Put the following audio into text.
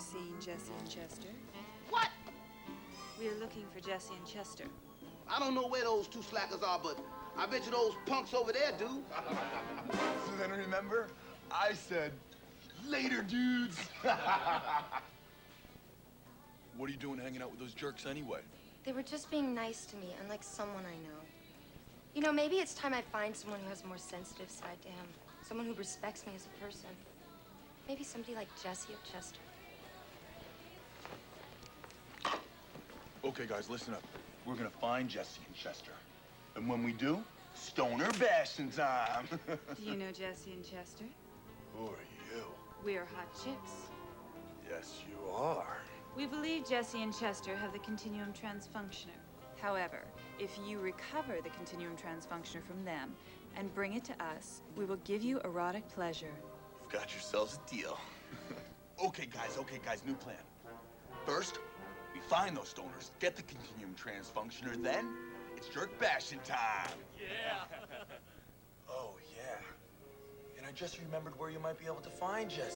seen Jesse and Chester? What? We're looking for Jesse and Chester. I don't know where those two slackers are, but I bet you those punks over there do. So then remember, I said, later, dudes. What are you doing hanging out with those jerks anyway? They were just being nice to me, unlike someone I know. You know, maybe it's time I find someone who has a more sensitive side to him. Someone who respects me as a person. Maybe somebody like Jesse or Chester. Okay, guys, listen up. We're gonna find Jesse and Chester. And when we do, stoner bashing time. Do you know Jesse and Chester? Who are you? We're hot chicks. Yes, you are. We believe Jesse and Chester have the Continuum Transfunctioner. However, if you recover the Continuum Transfunctioner from them and bring it to us, we will give you erotic pleasure. You've got yourselves a deal. Okay, guys, new plan. First, we find those stoners, get the Continuum Transfunctioner, then it's jerk bashing time. Yeah. Oh, yeah. And I just remembered where you might be able to find Jesse.